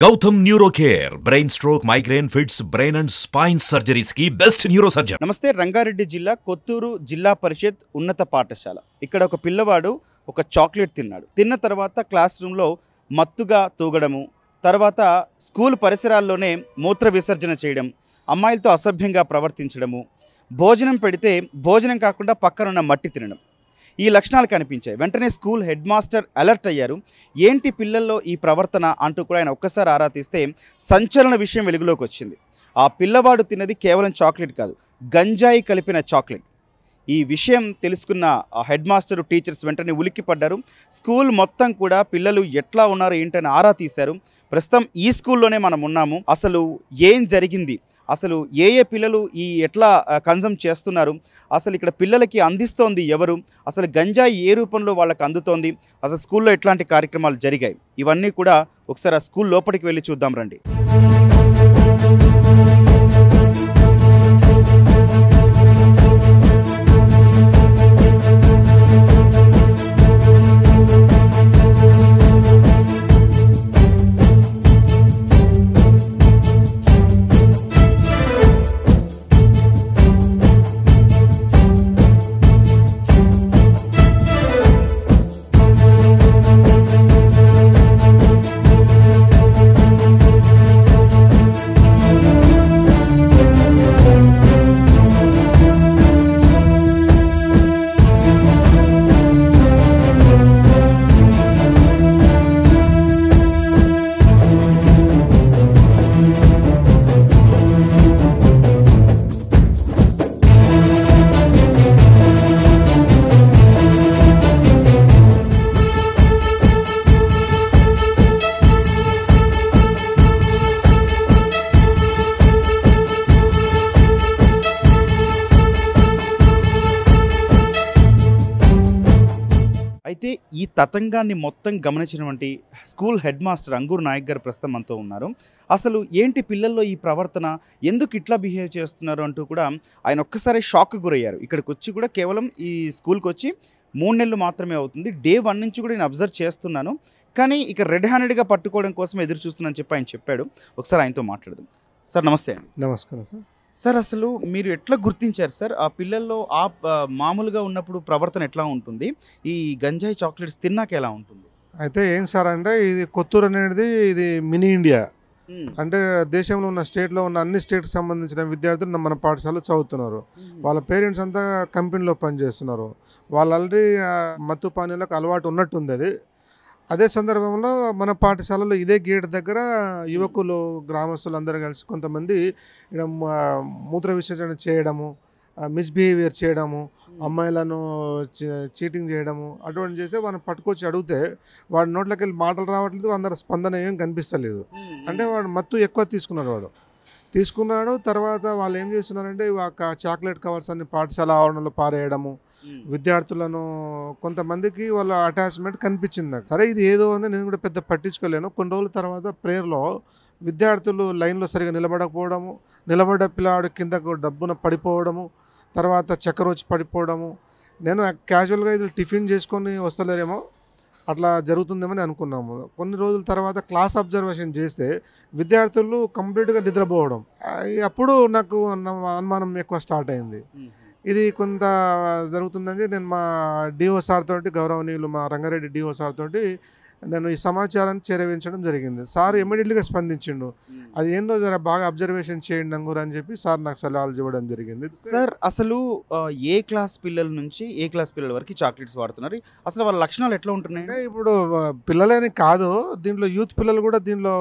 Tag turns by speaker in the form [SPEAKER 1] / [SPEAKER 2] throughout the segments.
[SPEAKER 1] Gautam neuro care brain stroke migraine fits brain and spine surgeries కి best neuro surgeon.
[SPEAKER 2] నమస్తే. రంగారెడ్డి జిల్లా కొత్తూరు జిల్లా పరిషత్ ఉన్నత పాఠశాల. ఇక్కడ ఒక పిల్లవాడు ఒక చాక్లెట్ తిన్నాడు. తిన్న తర్వాత క్లాస్ రూమ్లో మత్తుగా తూగడము, తర్వాత స్కూల్ పరిసరాల్లోనే మూత్ర విసర్జన చేయడం, అమ్మాయిలతో అసభ్యంగా ప్రవర్తించడము, భోజనం పెడితే భోజనం కాకుండా పక్కనున్న మట్టి తినడం, ఈ లక్షణాలు కనిపించాయి. వెంటనే స్కూల్ హెడ్ మాస్టర్ అలర్ట్ అయ్యారు. ఏంటి పిల్లల్లో ఈ ప్రవర్తన అంటూ కూడా ఆయన ఒక్కసారి ఆరా తీస్తే సంచలన విషయం వెలుగులోకి వచ్చింది. ఆ పిల్లవాడు తిన్నది కేవలం చాక్లెట్ కాదు, గంజాయి కలిపిన చాక్లెట్. ఈ విషయం తెలుసుకున్న హెడ్ మాస్టర్, టీచర్స్ వెంటనే ఉలిక్కిపడ్డారు. స్కూల్ మొత్తం కూడా పిల్లలు ఎట్లా ఉన్నారు ఏంటని ఆరా తీశారు. ప్రస్తుతం ఈ స్కూల్లోనే మనం ఉన్నాము. అసలు ఏం జరిగింది, అసలు ఏ పిల్లలు ఈ ఎట్లా కన్సమ్ చేస్తున్నారు, అసలు ఇక్కడ పిల్లలకి అందిస్తోంది ఎవరు, అసలు గంజాయి ఏ రూపంలో వాళ్ళకి అందుతోంది, అసలు స్కూల్లో ఎట్లాంటి కార్యక్రమాలు జరిగాయి, ఇవన్నీ కూడా ఒకసారి ఆ స్కూల్ లోపలికి వెళ్ళి చూద్దాం రండి. అయితే ఈ తతంగాన్ని మొత్తం గమనించినటువంటి school head master Angur Naik గారు ప్రస్తుతం మనతో ఉన్నారు. అసలు ఏంటి పిల్లల్లో ఈ ప్రవర్తన, ఎందుకు ఇట్లా బిహేవ్ చేస్తున్నారు అంటూ కూడా ఆయన ఒక్కసారి షాక్ గురయ్యారు. ఇక్కడికి వచ్చి కూడా కేవలం ఈ స్కూల్కి వచ్చి 3 నెలలు మాత్రమే అవుతుంది. డే 1 నుంచి కూడా నేను అబ్జర్వ్ చేస్తున్నాను, కానీ ఇక రెడ్ హ్యాండెడ్గా పట్టుకోవడం కోసం ఎదురు చూస్తున్నాను చెప్పి ఆయన చెప్పాడు. ఒకసారి ఆయనతో మాట్లాడదాం. సార్ నమస్తే అండి.
[SPEAKER 3] నమస్కారం సార్.
[SPEAKER 2] సార్ అసలు మీరు ఎట్లా గుర్తించారు సార్ ఆ పిల్లల్లో మామూలుగా ఉన్నప్పుడు ప్రవర్తన ఎట్లా ఉంటుంది, ఈ గంజాయి చాక్లెట్స్ తిన్నాక ఎలా ఉంటుంది?
[SPEAKER 3] అయితే ఏం సార్ అంటే ఇది కొత్తూరు అనేది ఇది మినీ ఇండియా. అంటే దేశంలో ఉన్న స్టేట్లో ఉన్న అన్ని స్టేట్కి సంబంధించిన విద్యార్థులు మన పాఠశాలలో చదువుతున్నారు. వాళ్ళ పేరెంట్స్ అంతా కంపెనీలో పనిచేస్తున్నారు. వాళ్ళు ఆల్రెడీ మత్తు పానీయాలకు అలవాటు ఉన్నట్టుంది. అదే సందర్భంలో మన పాఠశాలలో ఇదే గేట్ దగ్గర యువకులు, గ్రామస్తులు అందరూ కలిసి కొంతమంది మూత్ర విసర్జన చేయడము, మిస్బిహేవియర్ చేయడము, అమ్మాయిలను చీటింగ్ చేయడము అటువంటి చేస్తే వాళ్ళని పట్టుకొచ్చి అడిగితే వాడి నోట్లోకి వెళ్ళి మాటలు రావట్లేదు, అందరి స్పందన ఏం కనిపిస్తలేదు. అంటే వాడు మత్తు ఎక్కువ తీసుకున్నాడు. తర్వాత వాళ్ళు ఏం చేస్తున్నారంటే చాక్లెట్ కవర్స్ అన్ని పాఠశాల ఆవరణలో పారేయడము, విద్యార్థులను కొంతమందికి వాళ్ళ అటాచ్మెంట్ కనిపించింది నాకు. సరే ఇది ఏదో అని నేను కూడా పెద్ద పట్టించుకోలేను. కొన్ని రోజుల తర్వాత ప్రేయర్లో విద్యార్థులు లైన్లో సరిగా నిలబడకపోవడము, నిలబడ్డ పిల్లాడు కిందకు డబ్బున పడిపోవడము, తర్వాత చక్కెర వచ్చి పడిపోవడము, నేను క్యాజువల్గా ఇది టిఫిన్ చేసుకొని వస్తలేరేమో అట్లా జరుగుతుందేమని అనుకున్నాము. కొన్ని రోజుల తర్వాత క్లాస్ అబ్జర్వేషన్ చేస్తే విద్యార్థులు కంప్లీట్గా నిద్రపోవడం, అప్పుడు నాకు అనుమానం ఎక్కువ స్టార్ట్ అయింది. ఇది కొంత జరుగుతుందని నేను మా డిఓ సార్ తోటి, గౌరవనీయులు మా రంగారెడ్డి డిఓ సార్ తోటి నేను ఈ సమాచారాన్ని చేరవేయించడం జరిగింది. సార్ ఇమ్మీడియట్గా స్పందించిండు. అది ఏందో జర బాగా అబ్జర్వేషన్ చేయండి అంగూరు అని చెప్పి సార్ నాకు సలహాలు ఇవ్వడం జరిగింది.
[SPEAKER 2] సార్ అసలు ఏ క్లాస్ పిల్లల నుంచి ఏ క్లాస్ పిల్లల వరకు చాక్లెట్స్ వాడుతున్నారు, అసలు వాళ్ళ లక్షణాలు ఎట్లా ఉంటున్నాయి?
[SPEAKER 3] అంటే ఇప్పుడు పిల్లలేని కాదు, దీంట్లో యూత్ పిల్లలు కూడా దీనిలో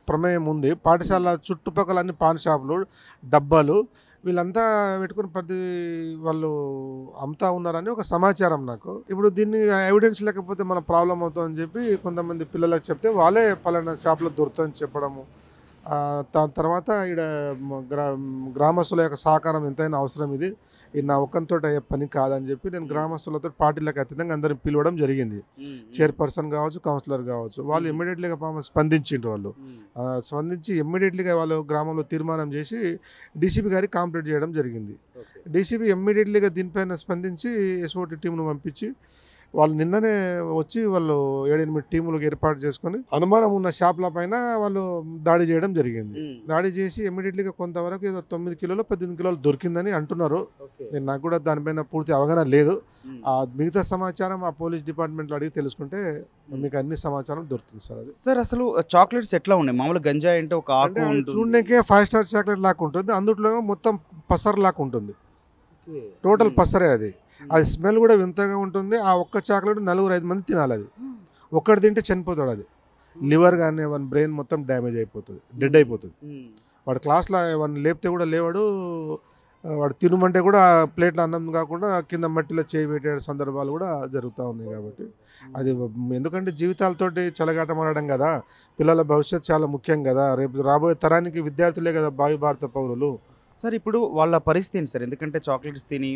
[SPEAKER 3] ప్రమేయం ఉంది. పాఠశాల చుట్టుపక్కల అన్ని పాన్ షాపులు, డబ్బాలు వీళ్ళంతా పెట్టుకుని వాళ్ళు అమ్ముతా ఉన్నారని ఒక సమాచారం నాకు. ఇప్పుడు దీన్ని ఎవిడెన్స్ లేకపోతే మన ప్రాబ్లం అవుతుందని చెప్పి కొంతమంది పిల్లలకు చెప్తే వాళ్ళే పలానా షాప్లో దొరుకుతుందని చెప్పడము. తర్వాత ఇక్కడ గ్రామస్తుల యొక్క సహకారం ఎంతైనా అవసరం. ఇది నా ఒక్కరితో అయ్యే పని కాదని చెప్పి నేను గ్రామస్తులతో పార్టీలకు అతీతంగా అందరిని పిలవడం జరిగింది. చైర్పర్సన్ కావచ్చు, కౌన్సిలర్ కావచ్చు. వాళ్ళు ఇమ్మీడియట్లీగా స్పందించిండ్రు. వాళ్ళు స్పందించి ఇమ్మీడియట్లీగా వాళ్ళు గ్రామంలో తీర్మానం చేసి డీసీపీ గారికి కాంప్లీట్ చేయడం జరిగింది. డీసీపీ ఇమ్మీడియట్లీగా దీనిపైన స్పందించి ఎస్ఓటీ టీంను పంపించి వాళ్ళు నిన్ననే వచ్చి వాళ్ళు 7-8 టీములకు ఏర్పాటు చేసుకొని అనుమానం ఉన్న షాప్ల పైన వాళ్ళు దాడి చేయడం జరిగింది. దాడి చేసి ఇమ్మీడియట్లీగా కొంతవరకు ఏదో 9 కిలోలు 18 కిలోలు దొరికిందని అంటున్నారు. నాకు కూడా దానిపైన పూర్తి అవగాహన లేదు. ఆ మిగతా సమాచారం ఆ పోలీస్ డిపార్ట్మెంట్లో అడిగి తెలుసుకుంటే మీకు అన్ని సమాచారం దొరుకుతుంది సార్. అది
[SPEAKER 2] సార్ అసలు చాక్లెట్స్ ఎట్లా ఉన్నాయి? మామూలు గంజాయి అంటే ఒక ఆకు
[SPEAKER 3] చూడడానికి 5 స్టార్ చాక్లెట్ లాగా ఉంటుంది, అందులో మొత్తం పసర్ లాగా ఉంటుంది, టోటల్ పసరే అది. అది స్మెల్ కూడా వింతగా ఉంటుంది. ఆ ఒక్క చాక్లెట్ 4-5 మంది తినాలి. అది ఒక్కటి తింటే చనిపోతాడు. అది లివర్ కానీ వన్ బ్రెయిన్ మొత్తం డ్యామేజ్ అయిపోతుంది, డెడ్ అయిపోతుంది. వాడు క్లాస్లో వాడిని లేపితే కూడా లేవాడు, వాడు తినమంటే కూడా ప్లేట్లో అన్నం కాకుండా కింద మట్టిలో చేయి పెట్టే సందర్భాలు కూడా జరుగుతూ ఉన్నాయి. కాబట్టి అది ఎందుకంటే జీవితాలతోటి చెలగాటమాడడం కదా, పిల్లల భవిష్యత్తు చాలా ముఖ్యం కదా, రేపు రాబోయే తరానికి విద్యార్థులే కదా భావి భారత పౌరులు.
[SPEAKER 2] సార్ ఇప్పుడు వాళ్ళ పరిస్థితి ఏంటి సార్? ఎందుకంటే చాక్లెట్స్ తిని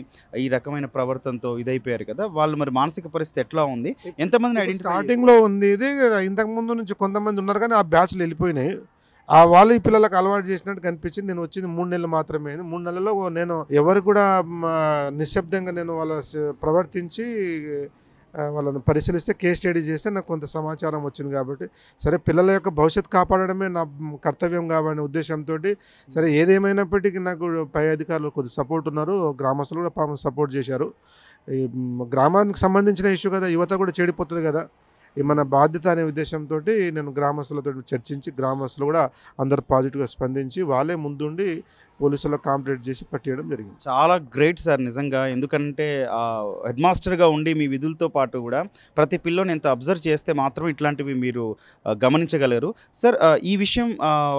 [SPEAKER 2] ఈ రకమైన ప్రవర్తనతో ఇదైపోయారు కదా, వాళ్ళు మరి మానసిక పరిస్థితి ఎట్లా ఉంది? ఎంతమంది
[SPEAKER 3] స్టార్టింగ్లో ఉంది ఇది, ఇంతకుముందు నుంచి కొంతమంది ఉన్నారు కానీ ఆ బ్యాచ్లు వెళ్ళిపోయినాయి. ఆ వాళ్ళు ఈ పిల్లలకు అలవాటు చేసినట్టు కనిపించింది. నేను వచ్చింది 3 నెలలు మాత్రమే. 3 నెలల్లో నేను ఎవరు కూడా నిశ్శబ్దంగా నేను వాళ్ళ ప్రవర్తించి వాళ్ళని పరిశీలిస్తే కేస్ స్టడీ చేస్తే నాకు కొంత సమాచారం వచ్చింది. కాబట్టి సరే పిల్లల యొక్క భవిష్యత్తు కాపాడడమే నా కర్తవ్యం కాబట్టి ఉద్దేశంతో సరే ఏదేమైనప్పటికీ నాకు పై అధికారులు కొద్ది సపోర్ట్ ఉన్నారు, గ్రామస్తులు కూడా పాపం సపోర్ట్ చేశారు. ఈ గ్రామానికి సంబంధించిన ఇష్యూ కదా, యువత కూడా చెడిపోతుంది కదా, ఈ మన బాధ్యత అనే ఉద్దేశంతో నేను గ్రామస్తులతో చర్చించి గ్రామస్తులు కూడా అందరు పాజిటివ్గా స్పందించి వాళ్ళే ముందుండి పోలీసులకు కాంప్లైంట్ చేసి పట్టేయడం జరిగింది.
[SPEAKER 2] చాలా గ్రేట్ సార్ నిజంగా. ఎందుకంటే హెడ్ మాస్టర్గా ఉండి మీ విధులతో పాటు కూడా ప్రతి పిల్లని ఎంత అబ్జర్వ్ చేస్తే మాత్రం ఇట్లాంటివి మీరు గమనించగలరు. సార్ ఈ విషయం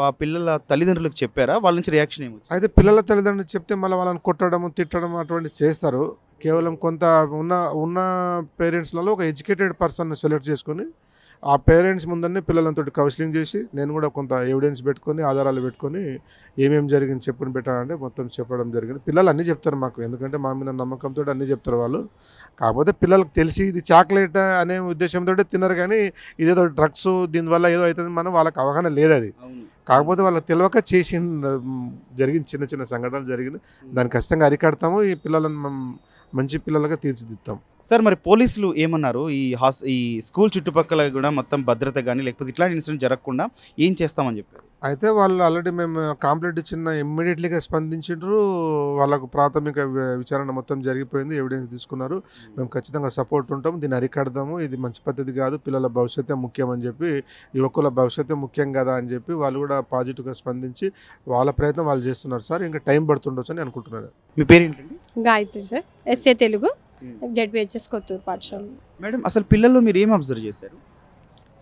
[SPEAKER 2] ఆ పిల్లల తల్లిదండ్రులకు చెప్పారా? వాళ్ళ నుంచి రియాక్షన్ ఏమి?
[SPEAKER 3] అయితే పిల్లల తల్లిదండ్రులు చెప్తే మళ్ళీ వాళ్ళని కొట్టడం తిట్టడం అటువంటివి చేస్తారు. కేవలం కొంత ఉన్న పేరెంట్స్లలో ఒక ఎడ్యుకేటెడ్ పర్సన్ సెలెక్ట్ చేసుకొని ఆ పేరెంట్స్ ముందరనే పిల్లలతో కౌన్సిలింగ్ చేసి నేను కూడా కొంత ఎవిడెన్స్ పెట్టుకొని ఆధారాలు పెట్టుకొని ఏమేమి జరిగింది చెప్పుని పెట్టాలంటే మొత్తం చెప్పడం జరిగింది. పిల్లలు అన్నీ చెప్తారు మాకు, ఎందుకంటే మా మీద నమ్మకంతో అన్నీ చెప్తారు వాళ్ళు. కాకపోతే పిల్లలకు తెలిసి ఇది చాక్లెట్ అనే ఉద్దేశంతో తినరు, కానీ ఇదేదో డ్రగ్స్ దీనివల్ల ఏదో అవుతుంది మనం వాళ్ళకి అవగాహన లేదు. అది కాకపోతే వాళ్ళకి తెలియక చేసి జరిగిన చిన్న చిన్న సంఘటనలు జరిగింది. దాన్ని ఖచ్చితంగా అరికడతాము, ఈ పిల్లలను మంచి పిల్లలుగా తీర్చిదిద్దాం.
[SPEAKER 2] సార్ మరి పోలీసులు ఏమన్నారు? ఈ స్కూల్ చుట్టుపక్కల కూడా మొత్తం భద్రత కానీ లేకపోతే ఇట్లాంటి ఇన్సిడెంట్ జరగకుండా ఏం చేస్తామని చెప్పారు?
[SPEAKER 3] అయితే వాళ్ళు ఆల్రెడీ మేము కంప్లైంట్ ఇచ్చిన ఇమ్మీడియట్లీగా స్పందించారు. వాళ్ళకు ప్రాథమిక విచారణ మొత్తం జరిగిపోయింది, ఎవిడెన్స్ తీసుకున్నారు. మేము ఖచ్చితంగా సపోర్ట్ ఉంటాము, దీన్ని అరికడదాము, ఇది మంచి పద్ధతి కాదు, పిల్లల భవిష్యత్తే ముఖ్యం అని చెప్పి, యువకుల భవిష్యత్తే ముఖ్యం కదా అని చెప్పి వాళ్ళు కూడా పాజిటివ్గా స్పందించి వాళ్ళ ప్రయత్నం వాళ్ళు చేస్తున్నారు సార్. ఇంకా టైం పడుతుండొచ్చు అని అనుకుంటున్నారు.
[SPEAKER 2] మీ పేరేంటండి?
[SPEAKER 4] Gayatri sir, SA Telugu, ZPHS Kothur పాఠశాల.
[SPEAKER 2] మేడం అసలు పిల్లల్లో మీరు ఏం అబ్జర్వ్ చేశారు?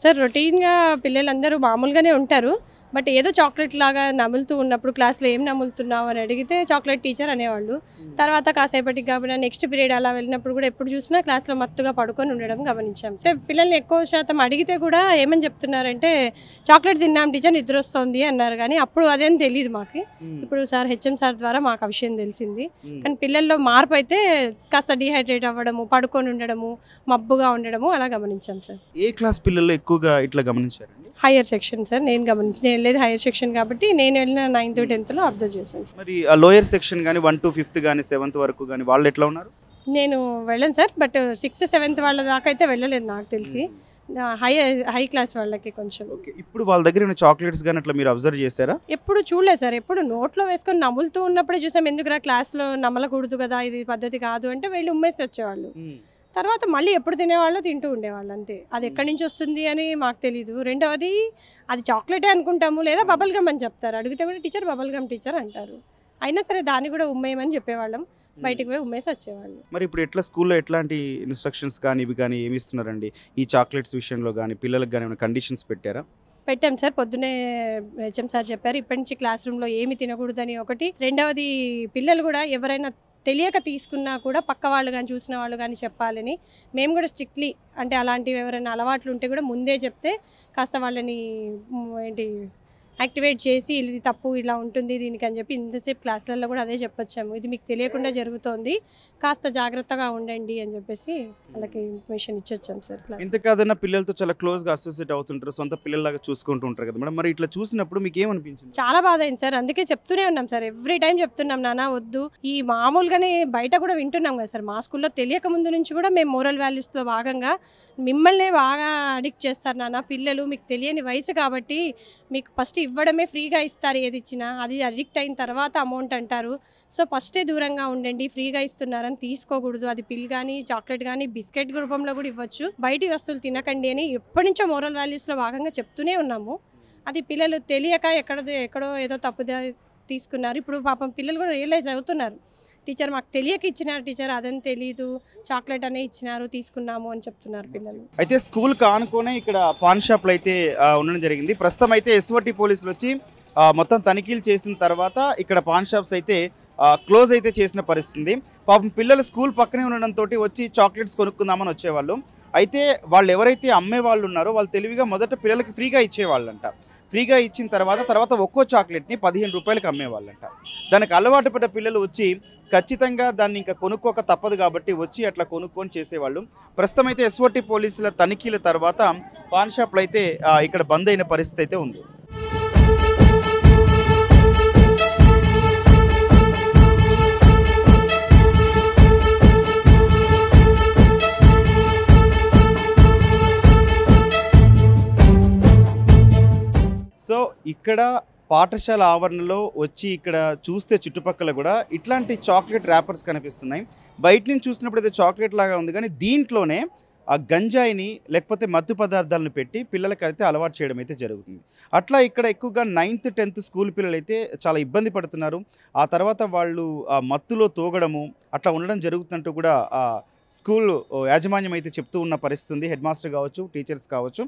[SPEAKER 4] సార్ రొటీన్గా పిల్లలందరూ మామూలుగానే ఉంటారు, బట్ ఏదో చాక్లెట్ లాగా నములుతూ ఉన్నప్పుడు క్లాస్లో ఏం నములుతున్నావు అని అడిగితే చాక్లెట్ టీచర్ అనేవాళ్ళు. తర్వాత కాసేపటికి కాబట్టి నెక్స్ట్ పీరియడ్ అలా వెళ్ళినప్పుడు కూడా ఎప్పుడు చూసినా క్లాస్లో మత్తుగా పడుకొని ఉండడం గమనించాం. పిల్లల్ని ఎక్కువ శాతం అడిగితే కూడా ఏమని చెప్తున్నారంటే చాక్లెట్ తిన్నాం టీచర్ నిద్ర వస్తుంది అన్నారు, కానీ అప్పుడు అదేం తెలియదు మాకు. ఇప్పుడు సార్ హెచ్ఎం సార్ ద్వారా మాకు ఆ విషయం తెలిసింది. కానీ పిల్లల్లో మార్పు అయితే కాస్త డిహైడ్రేట్ అవ్వడము, పడుకొని ఉండడము, మబ్బుగా ఉండడము అలా గమనించాం సార్.
[SPEAKER 2] ఏ క్లాస్ పిల్లలు ఎక్కువగా ఇట్లా గమనించారండి?
[SPEAKER 4] హైయర్ సెక్షన్ సార్, నేను వెళ్ళేది హైయర్ సెక్షన్ కాబట్టి నేను వెళ్ళిన 9th 10th అబ్జర్వ్ చేశాను సార్.
[SPEAKER 2] మరి ఆ లోయర్ సెక్షన్ కానీ 1 to 5th కానీ 7th వరకు కానీ వాళ్ళు ఎట్లా ఉన్నారు?
[SPEAKER 4] నేను వెళ్ళాను సార్, బట్ 6th 7th వాళ్ళ దాకా అయితే వెళ్ళలేదు నాకు తెలిసి. హై క్లాస్ వాళ్ళకి కొంచెం.
[SPEAKER 2] ఇప్పుడు వాళ్ళ దగ్గర చాక్లెట్స్ కానీ అట్లా మీరు అబ్జర్వ్ చేశారా?
[SPEAKER 4] ఎప్పుడు చూడలేదు సార్, ఎప్పుడు నోట్లో వేసుకొని నములుతూ ఉన్నప్పుడే చూసాం. ఎందుకురా క్లాస్లో నమలకూడదు కదా, ఇది పద్ధతి కాదు అంటే వెళ్ళి ఉమ్మేసి వచ్చేవాళ్ళు. తర్వాత మళ్ళీ ఎప్పుడు తినేవాళ్ళు తింటూ ఉండేవాళ్ళు అంతే. అది ఎక్కడి నుంచి వస్తుంది అని మాకు తెలీదు. రెండవది అది చాక్లెటే అనుకుంటాము, లేదా బబల్ గమ్ అని చెప్తారు. అడిగితే కూడా టీచర్ బబల్ గమ్ టీచర్ అంటారు. అయినా సరే దాన్ని కూడా ఉమ్మేయమని చెప్పేవాళ్ళం, బయటకు పోయి ఉమ్మేసి వచ్చేవాళ్ళు.
[SPEAKER 2] మరి ఇప్పుడు ఎట్లా స్కూల్లో ఎట్లాంటి ఇన్స్ట్రక్షన్స్ కానీ ఇవి కానీ ఏమి ఇస్తున్నారండి? ఈ చాక్లెట్స్ విషయంలో కానీ పిల్లలకు కానీ ఏమైనా కండిషన్స్ పెట్టారా?
[SPEAKER 4] పెట్టాం సార్, పొద్దునే హెచ్ఎం సార్ చెప్పారు ఇప్పటి నుంచి క్లాస్ రూమ్లో ఏమి తినకూడదని ఒకటి. రెండవది పిల్లలు కూడా ఎవరైనా తెలియక తీసుకున్నా కూడా పక్క వాళ్ళు కానీ చూసిన వాళ్ళు కానీ చెప్పాలని మేము కూడా స్ట్రిక్ట్లీ, అంటే అలాంటివి ఎవరైనా అలవాట్లు ఉంటే కూడా ముందే చెప్తే కాస్త వాళ్ళని యాక్టివేట్ చేసి ఇది తప్పు ఇలా ఉంటుంది దీనికి అని చెప్పి ఇంతసేపు క్లాసులలో కూడా అదే చెప్పొచ్చాము. ఇది మీకు తెలియకుండా జరుగుతోంది, కాస్త జాగ్రత్తగా ఉండండి అని చెప్పేసి వాళ్ళకి ఇన్ఫర్మేషన్ ఇచ్చొచ్చాం సార్.
[SPEAKER 2] ఇంత కాదన్నా పిల్లలతో చాలా క్లోజ్గా అసోసియేట్ అవుతుంటారు, సొంత పిల్లల్లాగా చూసుకుంటూ ఉంటారు కదా మేడం. మరి ఇట్లా చూసినప్పుడు మీకు ఏమనిపించింది?
[SPEAKER 4] చాలా బాధ అయింది సార్. అందుకే చెప్తూనే ఉన్నాం సార్, ఎవ్రీ టైం చెప్తున్నాం నాన్న వద్దు. ఈ మామూలుగానే బయట కూడా వింటున్నాం కదా సార్, మా స్కూల్లో తెలియక ముందు నుంచి కూడా మేము మోరల్ వాల్యూస్తో భాగంగా మిమ్మల్ని బాగా అడిక్ట్ చేస్తారు నాన్న పిల్లలు, మీకు తెలియని వయసు కాబట్టి మీకు ఫస్ట్ ఇవ్వడమే ఫ్రీగా ఇస్తారు, ఏది ఇచ్చినా అది అడిక్ట్ అయిన తర్వాత అమౌంట్ అంటారు. సో ఫస్టే దూరంగా ఉండండి, ఫ్రీగా ఇస్తున్నారని తీసుకోకూడదు. అది పిల్ కానీ చాక్లెట్ కానీ బిస్కెట్ రూపంలో కూడా ఇవ్వచ్చు, బయటి వస్తువులు తినకండి అని ఎప్పటి నుంచో మోరల్ వాల్యూస్లో భాగంగా చెప్తూనే ఉన్నాము. అది పిల్లలు తెలియక ఎక్కడో ఏదో తప్పు తీసుకున్నారు. ఇప్పుడు పాపం పిల్లలు కూడా రియలైజ్ అవుతున్నారు, టీచర్ మాకు తెలియక ఇచ్చినారు టీచర్, అదని తెలీదు, చాక్లెట్ అనే ఇచ్చినారు తీసుకున్నాము అని చెప్తున్నారు పిల్లలు.
[SPEAKER 2] అయితే స్కూల్ కానుకోనే ఇక్కడ పాన్ షాప్లు అయితే ఉండడం జరిగింది. ప్రస్తుతం అయితే ఎస్ఓటి పోలీసులు వచ్చి మొత్తం తనిఖీలు చేసిన తర్వాత ఇక్కడ పాన్ షాప్స్ అయితే క్లోజ్ అయితే చేసిన పరిస్థితి. పాపం పిల్లలు స్కూల్ పక్కనే ఉండడంతో వచ్చి చాక్లెట్స్ కొనుక్కుందామని వచ్చేవాళ్ళు. అయితే వాళ్ళు ఎవరైతే అమ్మే వాళ్ళు ఉన్నారో వాళ్ళు తెలివిగా మొదట పిల్లలకి ఫ్రీగా ఇచ్చేవాళ్ళంట. ఫ్రీగా ఇచ్చిన తర్వాత ఒక్కో చాక్లెట్ని 15 రూపాయలకి అమ్మేవాళ్ళంట. దానికి అలవాటు పడ్డ పిల్లలు వచ్చి ఖచ్చితంగా దాన్ని ఇంకా కొనుక్కోక తప్పదు కాబట్టి వచ్చి అట్లా కొనుక్కొని చేసేవాళ్ళు. ప్రస్తుతం అయితే ఎస్ఓటి పోలీసుల తనిఖీల తర్వాత పాన్ షాప్లు అయితే ఇక్కడ బంద్ అయిన పరిస్థితి అయితే ఉంది. సో ఇక్కడ పాఠశాల ఆవరణలో వచ్చి ఇక్కడ చూస్తే చుట్టుపక్కల కూడా ఇట్లాంటి చాక్లెట్ ర్యాపర్స్ కనిపిస్తున్నాయి. బయట నుంచి చూసినప్పుడు అయితే చాక్లెట్ లాగా ఉంది, కానీ దీంట్లోనే ఆ గంజాయిని లేకపోతే మత్తు పదార్థాలను పెట్టి పిల్లలకైతే అలవాటు చేయడం అయితే జరుగుతుంది. అట్లా ఇక్కడ ఎక్కువగా 9th 10th స్కూల్ పిల్లలు అయితే చాలా ఇబ్బంది పడుతున్నారు. ఆ తర్వాత వాళ్ళు మత్తులో తోగడము అట్లా ఉండడం జరుగుతుంటూ కూడా స్కూల్ యాజమాన్యం అయితే చెప్తూ ఉన్న పరిస్థితి ఉంది. హెడ్ మాస్టర్ కావచ్చు, టీచర్స్ కావచ్చు.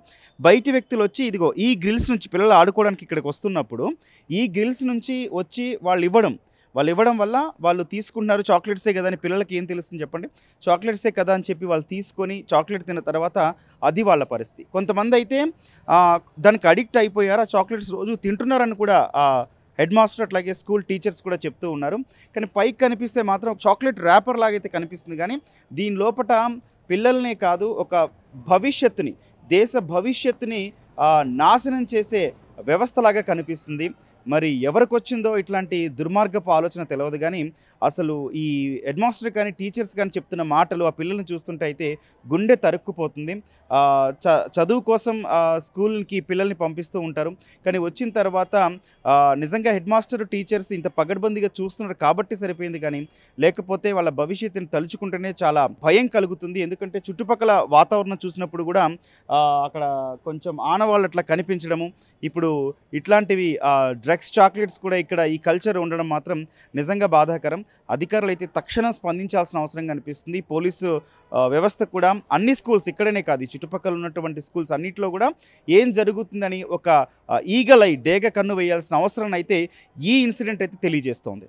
[SPEAKER 2] బయటి వ్యక్తులు వచ్చి ఇదిగో ఈ గ్రిల్స్ నుంచి పిల్లలు ఆడుకోవడానికి ఇక్కడికి వస్తున్నప్పుడు ఈ గ్రిల్స్ నుంచి వచ్చి వాళ్ళు ఇవ్వడం వల్ల వాళ్ళు తీసుకుంటున్నారు. చాక్లెట్సే కదా అని పిల్లలకి ఏం తెలుస్తుంది చెప్పండి? చాక్లెట్సే కదా అని చెప్పి వాళ్ళు తీసుకొని చాక్లెట్ తిన్న తర్వాత అది వాళ్ళ పరిస్థితి. కొంతమంది అయితే దానికి అడిక్ట్ అయిపోయారు, ఆ చాక్లెట్స్ రోజు తింటున్నారని కూడా హెడ్ మాస్టర్ అట్లాగే స్కూల్ టీచర్స్ కూడా చెప్తూ ఉన్నారు. కానీ పైకి కనిపిస్తే మాత్రం చాక్లెట్ ర్యాపర్ లాగైతే కనిపిస్తుంది, కానీ దీని లోపల పిల్లల్నే కాదు ఒక భవిష్యత్తుని, దేశ భవిష్యత్తుని నాశనం చేసే వ్యవస్థలాగా కనిపిస్తుంది. మరి ఎవరికి వచ్చిందో ఇట్లాంటి దుర్మార్గపు ఆలోచన తెలియదు, కానీ అసలు ఈ హెడ్ మాస్టర్ కానీ టీచర్స్ కానీ చెప్తున్న మాటలు ఆ పిల్లల్ని చూస్తుంటే అయితే గుండె తరుక్కుపోతుంది. చదువు కోసం స్కూల్కి పిల్లల్ని పంపిస్తూ ఉంటారు, కానీ వచ్చిన తర్వాత నిజంగా హెడ్ మాస్టర్ టీచర్స్ ఇంత పగడ్బందీగా చూస్తున్నారు కాబట్టి సరిపోయింది, కానీ లేకపోతే వాళ్ళ భవిష్యత్తుని తలుచుకుంటేనే చాలా భయం కలుగుతుంది. ఎందుకంటే చుట్టుపక్కల వాతావరణం చూసినప్పుడు కూడా అక్కడ కొంచెం ఆనవాళ్ళు అట్లా కనిపించడము, ఇప్పుడు ఇట్లాంటివి డ్రగ్స్ చాక్లెట్స్ కూడా ఇక్కడ ఈ కల్చర్ ఉండడం మాత్రం నిజంగా బాధాకరం. అధికారులు అయితే తక్షణం స్పందించాల్సిన అవసరం కనిపిస్తుంది. పోలీసు వ్యవస్థ కూడా అన్ని స్కూల్స్ ఇక్కడనే కాదు, ఈ చుట్టుపక్కల ఉన్నటువంటి స్కూల్స్ అన్నింటిలో కూడా ఏం జరుగుతుందని ఒక ఈగల్ ఐ డేగ కన్ను వేయాల్సిన అవసరం అయితే ఈ ఇన్సిడెంట్ అయితే తెలియజేస్తోంది.